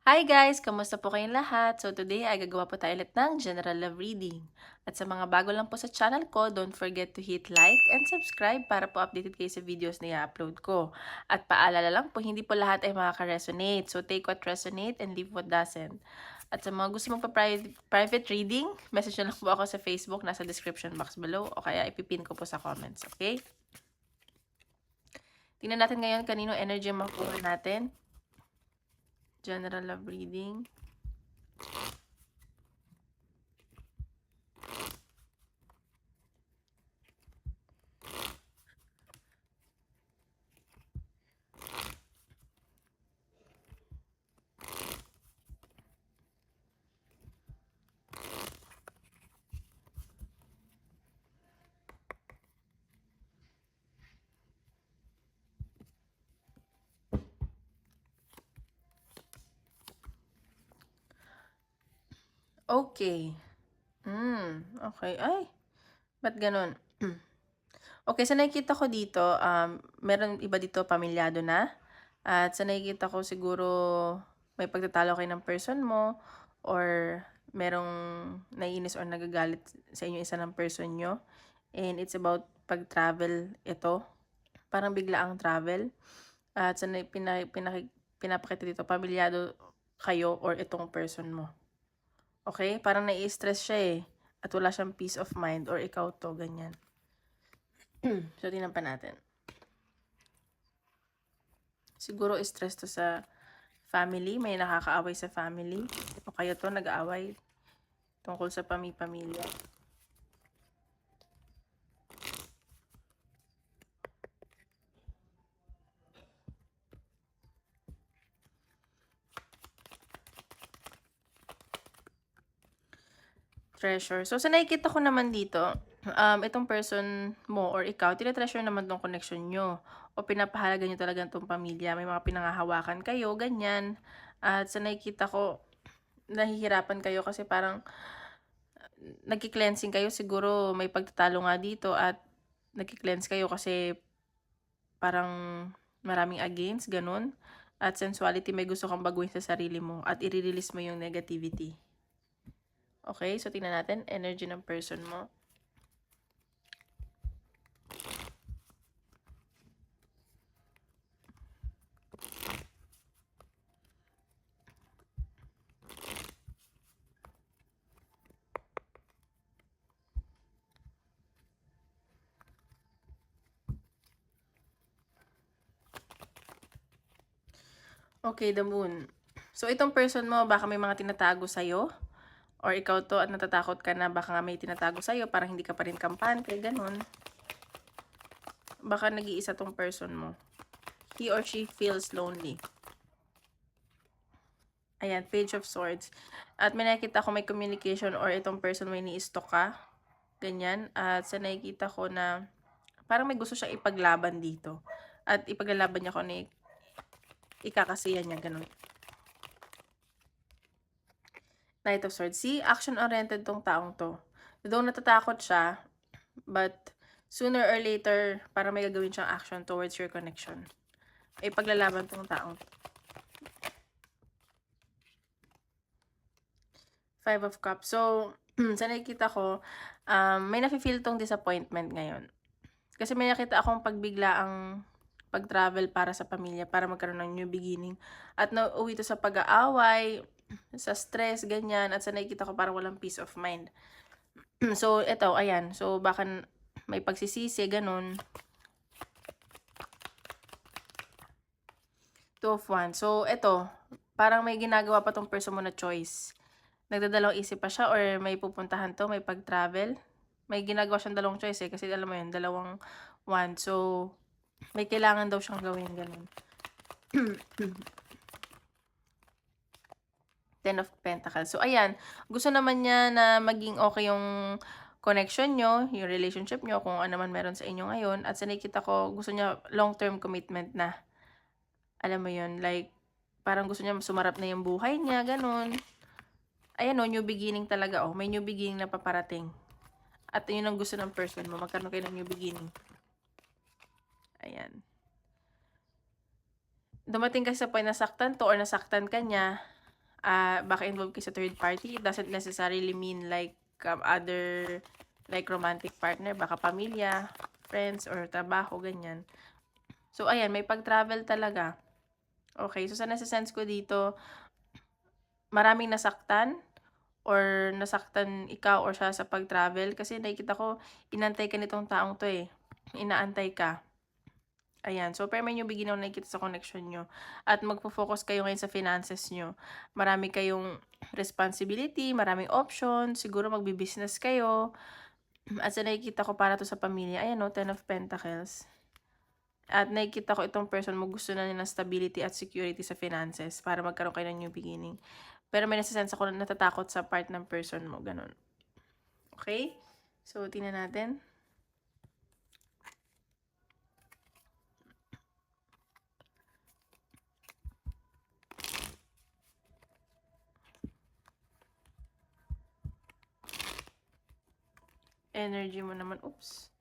Hi guys! Kamusta po kayong lahat? So today ay gagawa po tayo ulit ng general love reading. At sa mga bago lang po sa channel ko, don't forget to hit like and subscribe para po updated kayo sa videos na i-upload ko. At paalala lang po, hindi po lahat ay makaka-resonate. So take what resonate and leave what doesn't. At sa mga gusto mong private reading, message na lang po ako sa Facebook, nasa description box below, o kaya ipipin ko po sa comments, okay? Tingnan natin ngayon kanino energy ang makuha natin. General love reading. Okay. Okay. Ay, ba't ganun? Okay, sa nakikita ko dito, meron iba dito pamilyado na. At sa nakikita ko siguro may pagtatalo kayo ng person mo or merong naiinis or nagagalit sa inyo isa ng person nyo. And it's about pag-travel ito. Parang bigla ang travel. At sa pinapakita dito, pamilyado kayo or itong person mo. Okay? Parang nai-stress siya eh. At wala siyang peace of mind or ikaw to, ganyan. So, tingnan pa natin. Siguro stress to sa family. May nakakaaway sa family. O kayo to, nag-aaway tungkol sa pamilya. Treasure. So, sa nakikita ko naman dito, itong person mo or ikaw, tinetreasure naman tong connection nyo. O pinapahalaga nyo talaga itong pamilya. May mga pinangahawakan kayo, ganyan. At sa nakikita ko, nahihirapan kayo kasi parang nagki-cleansing kayo. Siguro may pagtatalo nga dito at nagki-cleanse kayo kasi parang maraming against, ganun. At sensuality, may gusto kang baguhin sa sarili mo at i-release mo yung negativity. Okay, so tingnan natin, energy ng person mo. Okay, the moon. So, itong person mo, baka may mga tinatago sa'yo. Or ikaw to at natatakot ka na baka nga may tinatago sa'yo, parang hindi ka pa rin kampante, ganun. Baka nag-iisa tong person mo. He or she feels lonely. Ayan, Page of Swords. At may nakikita ko may communication or itong person may ni-stalk ka. Ganyan. At sa nakikita ko na parang may gusto siyang ipaglaban dito. At ipaglalaban niya kung ikakasiya niya, ganun. Knight of Swords. See, action-oriented tong taong to. Though natatakot siya, but sooner or later, parang may gagawin siyang action towards your connection. Ay paglalaban tong taong to. Five of Cups. So, sa nakikita ko, may nafe-feel tong disappointment ngayon. Kasi may nakita akong pagbiglaang pag-travel para sa pamilya, para magkaroon ng new beginning. At nauwi to sa pag-aaway, sa stress, ganyan. At sa nakikita ko parang walang peace of mind. So, eto, ayan. So, baka may pagsisisi, ganun. Two of Wands. So, eto, parang may ginagawa pa tong person mo na choice. Nagdadalawang isip pa siya or may pupuntahan to, may pag-travel. May ginagawa siyang dalawang choice eh, kasi alam mo yun, dalawang wand. So, may kailangan daw siyang gawin, ganun. Ten of Pentacles. So, ayan, gusto naman niya na maging okay yung connection nyo, yung relationship nyo, kung ano man meron sa inyo ngayon. At sa nakikita ko, gusto niya long-term commitment na. Alam mo yun, like, parang gusto niya sumarap na yung buhay niya, ganun. Ayan o, new beginning talaga o. May new beginning na paparating. At yun ang gusto ng person mo. Magkaroon kayo ng new beginning. Ayan. Dumating kasi sa point nasaktan to or nasaktan ka niya. baka involved kayo sa third party. It doesn't necessarily mean like other like romantic partner, baka pamilya, friends, or trabaho, ganyan. So, ayan, may pag-travel talaga. Okay, so sa nasa-sense ko dito, maraming nasaktan or nasaktan ikaw or siya sa pag-travel kasi nakikita ko, inantay ka nitong taong to eh. Inaantay ka. Ayan. So, pero may new beginning na nakikita sa connection nyo. At magpo-focus kayo ngayon sa finances nyo. Marami kayong responsibility, maraming options, siguro magbi-business kayo. At sa nakikita ko para to sa pamilya, ayan o, 10 of Pentacles. At nakikita ko itong person mo gusto na niya ng stability at security sa finances para magkaroon kayo ng new beginning. Pero may nasa-sense ako na natatakot sa part ng person mo, ganun. Okay? So, tingnan natin. Energy mo naman, oops.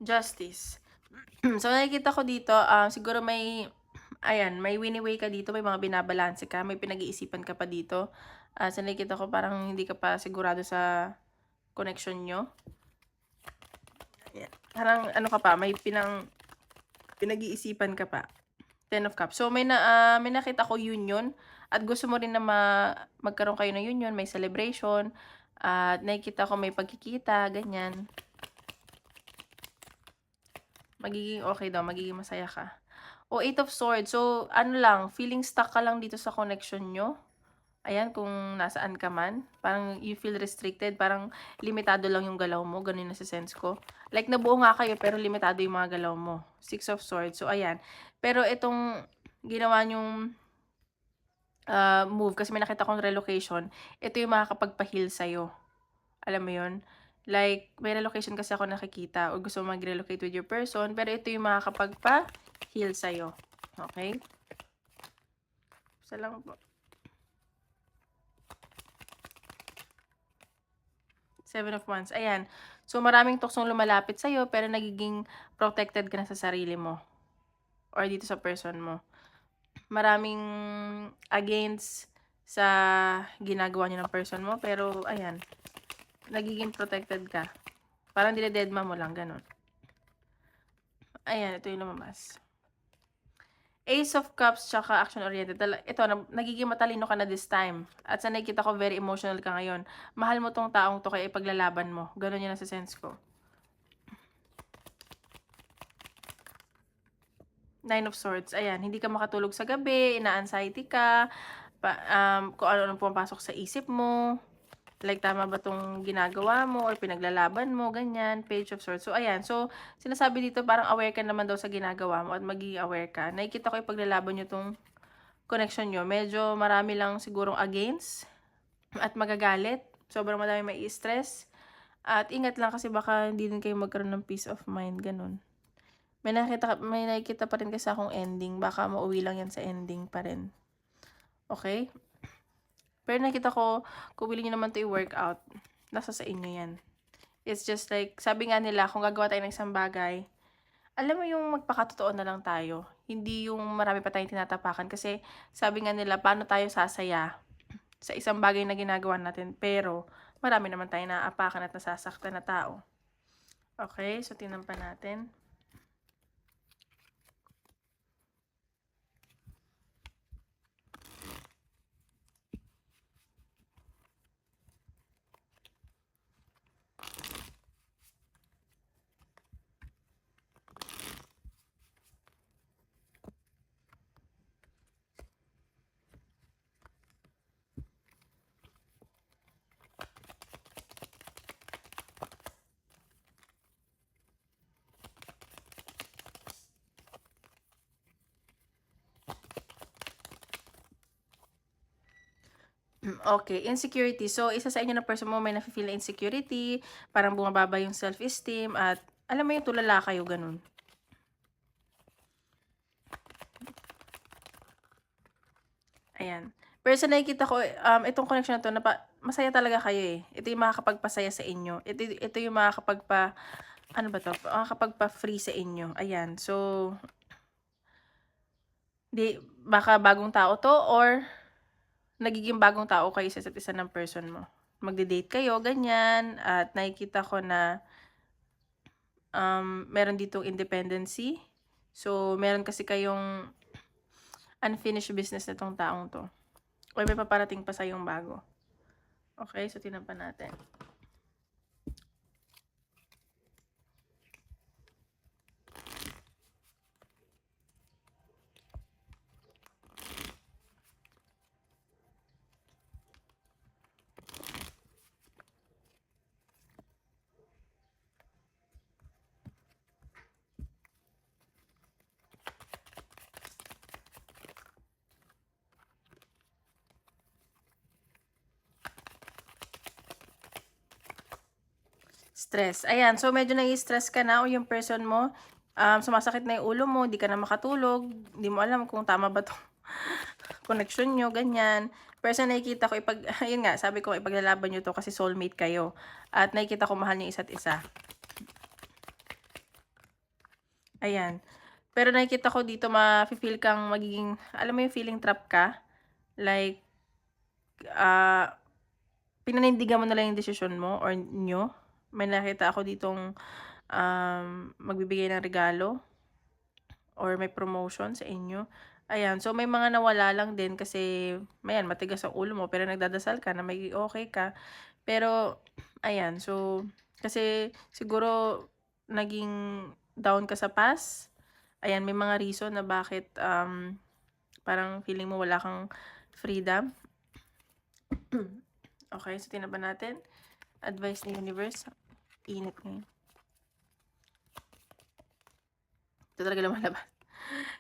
Justice. So, nakikita ko dito, siguro may, ayan, may wini-weigh ka dito, may mga binabalanse ka, may pinag-iisipan ka pa dito. So, nakikita ko parang hindi ka pa sigurado sa connection nyo. Ayan. Parang, ano ka pa, may pinag-iisipan ka pa. 10 of Cups. So, may nakita ko union, at gusto mo rin na magkaroon kayo ng union, may celebration, at nakikita ko may pagkikita, ganyan. Magiging okay daw, magiging masaya ka. O, 8 of Swords. So, ano lang, feeling stuck ka lang dito sa connection nyo. Ayan, kung nasaan ka man. Parang you feel restricted. Parang limitado lang yung galaw mo. Ganun na sa sense ko. Like, nabuo nga kayo, pero limitado yung mga galaw mo. 6 of Swords. So, ayan. Pero itong ginawa nyong move, kasi may nakita kong relocation, ito yung makakapagpa-heal sa'yo. Alam mo yun? Like, may relocation kasi ako nakikita o gusto mo mag-relocate with your person, pero ito yung makakapagpa-heal sa'yo. Okay? Isa lang po. 7 of Wands. Ayan. So, maraming tuksong lumalapit sa'yo, pero nagiging protected ka na sa sarili mo. Or dito sa person mo. Maraming against sa ginagawa niyo ng person mo, pero, ayan. Nagiging protected ka. Parang dinededma mo lang, ganun. Ayan, ito yung lumabas. Ace of Cups, tsaka action-oriented. Ito, nagiging matalino ka na this time. At sa nakikita ko, very emotional ka ngayon. Mahal mo tong taong to, kaya ipaglalaban mo. Ganun yun sa sense ko. 9 of Swords. Ayan, hindi ka makatulog sa gabi, ina-anxiety ka, kung ano-ano pumapasok sa isip mo. Like, tama ba itong ginagawa mo or pinaglalaban mo, ganyan. Page of Swords. So, ayan. So, sinasabi dito, parang aware ka naman daw sa ginagawa mo at magiging aware ka. Nakikita ko ipaglalaban nyo itong connection nyo. Medyo marami lang sigurong against at magagalit. Sobrang madami may stress. At ingat lang kasi baka hindi din kayo magkaroon ng peace of mind. Ganun. May nakikita pa rin kasi akong ending. Baka mauwi lang yan sa ending pa rin. Okay? Pero nakita ko, kung willing nyo naman to i-workout, nasa sa inyo yan. It's just like, sabi nga nila, kung gagawa tayo ng isang bagay, alam mo yung magpakatotoo na lang tayo. Hindi yung marami pa tayong tinatapakan. Kasi sabi nga nila, paano tayo sasaya sa isang bagay na ginagawa natin. Pero marami naman tayong naaapakan at nasasaktan na tao. Okay, so tingnan pa natin. Okay, insecurity. So, isa sa inyo na person mo may nafe-feel na insecurity, parang bumababa yung self-esteem, at alam mo yung tulala kayo, ganun. Ayan. Pero sa nakikita ko, itong connection na 'to masaya talaga kayo, eh. Ito yung makakapagpasaya sa inyo. Ito yung ano ba 'to, makakapagpa-free sa inyo, ayan. So, baka bagong tao 'to or nagiging bagong tao kayo sa isa't isa ng person mo. Magde-date kayo, ganyan, at nakikita ko na, meron ditong independency. So, meron kasi kayong unfinished business nitong taong 'to or may paparating pa sa'yong bago. Okay, so tingnan pa natin. Stress, ayan. So, medyo nai-stress ka na o yung person mo, sumasakit na yung ulo mo, di ka na makatulog, di mo alam kung tama ba 'tong connection niyo, ganyan. Pero sa nakikita ko ayun nga, sabi ko ipaglalaban niyo 'to kasi soulmate kayo at nakikita ko mahal niyo isa't isa. Ayan. Pero nakikita ko dito mafi-feel kang magiging alam mo yung feeling trap ka? Like, ah, pinanindigan mo na lang yung desisyon mo or niyo. May nakita ako ditong, magbibigay ng regalo or may promotion sa inyo. Ayan, so may mga nawala lang din kasi ayan, matigas ang ulo mo pero nagdadasal ka na maging okey ka. Pero ayan, so kasi siguro naging down ka sa past. Ayan, may mga reason na bakit, parang feeling mo wala kang freedom. Okay, so tingnan ba natin? Advice ni universe. Init ngayon. Ito talaga lumalabas.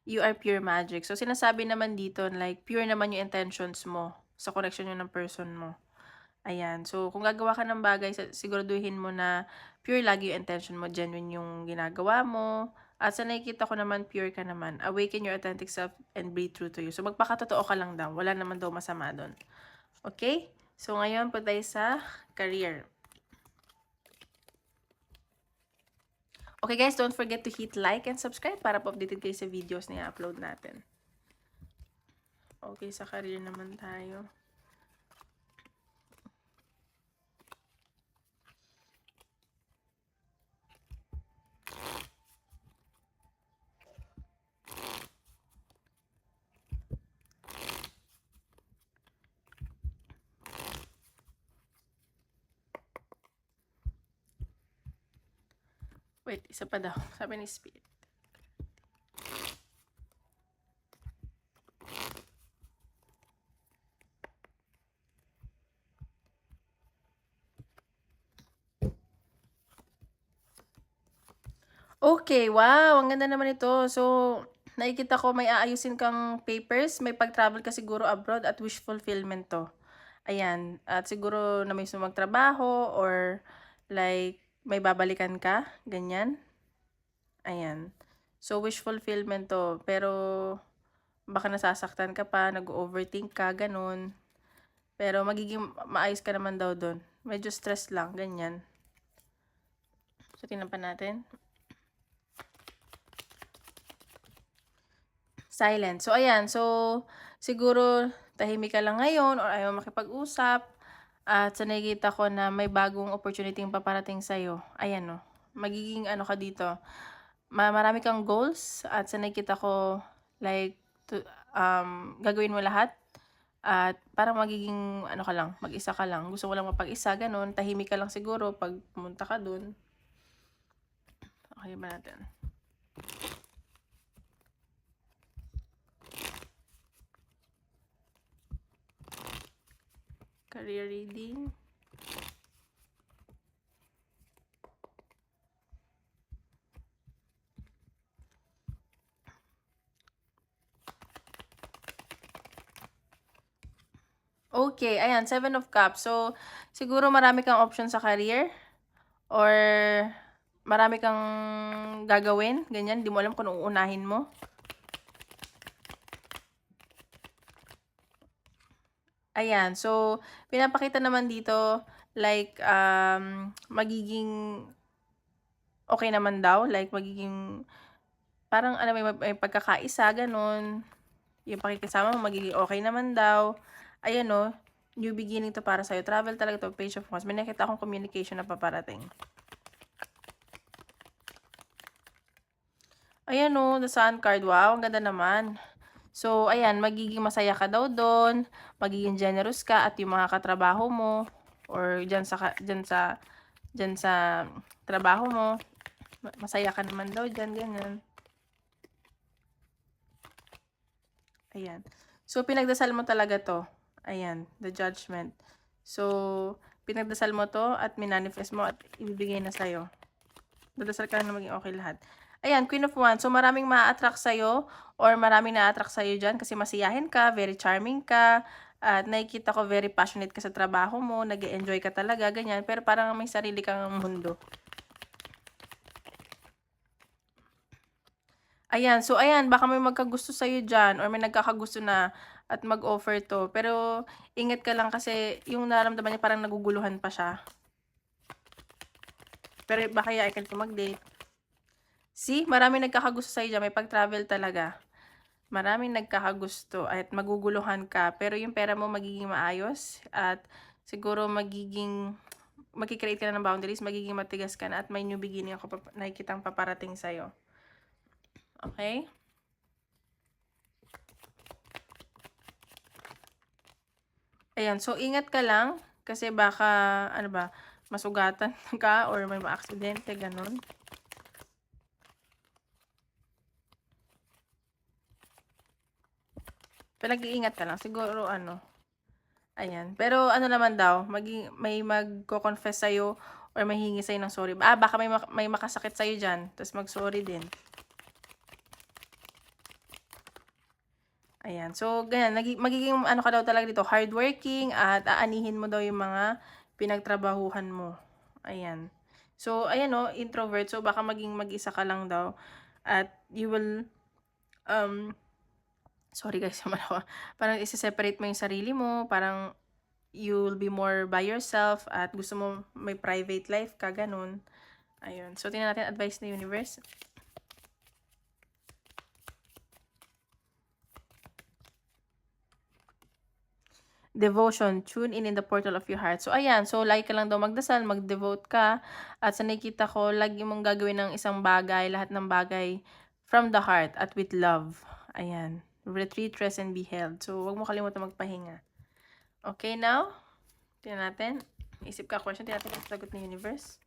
You are pure magic. So, sinasabi naman dito, like, pure naman yung intentions mo sa connection yun ng person mo. Ayan. So, kung gagawa ka ng bagay, siguraduhin mo na pure lagi yung intention mo, genuine yung ginagawa mo. At sa nakikita ko naman, pure ka naman. Awaken your authentic self and be true to you. So, magpakatotoo ka lang daw. Wala naman daw masama doon. Okay? So, ngayon po tayo sa career. Okay guys, don't forget to hit like and subscribe para po updated kayo sa videos na i-upload natin. Okay, sa career naman tayo. Wait, isa pa daw. Sabi ni Spirit. Okay, wow, ang ganda naman ito. So, nakikita ko may aayusin kang papers, may pag-travel ka siguro abroad at wish fulfillment 'to. Ayan, at siguro na-miss mo magtrabaho or like may babalikan ka, ganyan. Ayan. So, wish fulfillment 'to, pero baka nasasaktan ka pa, nag-o-overthink ka, gano'n. Pero magiging maayos ka naman daw do'n. Medyo stress lang, ganyan. So, tingnan pa natin. Silent. So, ayan. So, siguro tahimik ka lang ngayon or ayaw makipag-usap. At sa nakikita ko na may bagong opportunity yung paparating sa'yo. Ayan, no. Magiging ano ka dito. Marami kang goals. At sa nakikita ko, like, gagawin mo lahat. At parang magiging ano ka lang, mag-isa ka lang. Gusto mo lang mapag-isa, ganun. Tahimik ka lang siguro pag pumunta ka dun. Okay ba natin? Career reading. Okay, ayan, 7 of Cups. So, siguro marami kang option sa career or marami kang gagawin, ganyan. Di mo alam kung uunahin mo. Ayan, so pinapakita naman dito like, magiging okay naman daw, like magiging parang alam mo may pagkakaisa gano'n, yung pakikisama mo magiging okay naman daw. Ayan 'no, new beginning 'to para sa'yo, travel talaga 'to, Page of Wands, may nakita akong communication na paparating. Ayan 'no, the Sun card, wow ang ganda naman. So ayan, magiging masaya ka daw dun, magiging generous ka at yung mga katrabaho mo or diyan sa trabaho mo, masaya ka naman daw diyan, ganyan. Ayan. So pinagdasal mo talaga 'to, ayan, the Judgment. So pinagdasal mo 'to at minanifest mo at ibibigay na sa'yo. Dadasal ka na maging okay lahat. Ayan, Queen of Wands. So, maraming maa-attract sa'yo or maraming na-attract sa'yo dyan kasi masiyahin ka, very charming ka, at nakikita ko very passionate ka sa trabaho mo, nag enjoy ka talaga, ganyan. Pero parang may sarili kang mundo. Ayan, so ayan, baka may magkagusto sa'yo dyan or may nagkakagusto na at mag-offer 'to. Pero ingat ka lang kasi yung nararamdaman niya parang naguguluhan pa siya. Pero baka yayain ka mag-date. See, maraming nagkakagusto sa'yo diyan, may pag-travel talaga. Maraming nagkakagusto at maguguluhan ka, pero yung pera mo magiging maayos at siguro magki-create ka na ng boundaries, magiging matigas ka na at may new beginning ako nakikitang paparating sa'yo. Okay? Ayan, so ingat ka lang kasi baka, ano ba, masugatan ka or may maaksidente, ganun. Pinag-iingat ka lang. Siguro ano, ayan. Pero ano naman daw, may magko-confess sa'yo or may hingi sa'yo ng sorry. Baka may makasakit sa'yo dyan, tapos mag-sorry din. Ayan. So, ganyan. Magiging ano ka daw talaga dito, hardworking at aanihin mo daw yung mga pinagtrabahuhan mo. Ayan. So, ayan o, introvert. So, baka maging mag-isa ka lang daw. At you will, sorry guys, parang isi-separate mo yung sarili mo. Parang you'll be more by yourself at gusto mo may private life ka, ganun. Ayun. So, tingnan natin advice ng universe. Devotion, tune in the portal of your heart. So, ayan. So, lagi ka lang daw magdasal, mag-devote ka. At sa nakikita ko, lagi mong gagawin ng isang bagay, lahat ng bagay from the heart at with love. Ayan. Retreat, rest, and be held. So, huwag mo kalimutan magpahinga. Okay, now? Tingnan natin. Isip ka question. Tingnan natin ang sagot ng universe.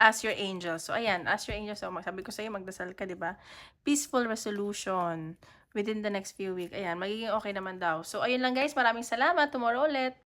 Ask your angels. So, ayan, ask your angels. So, sabi ko sa'yo, magdasal ka, di ba? Peaceful resolution within the next few weeks. Ayan, magiging okay naman daw. So, ayun lang guys. Maraming salamat. Tomorrow ulit.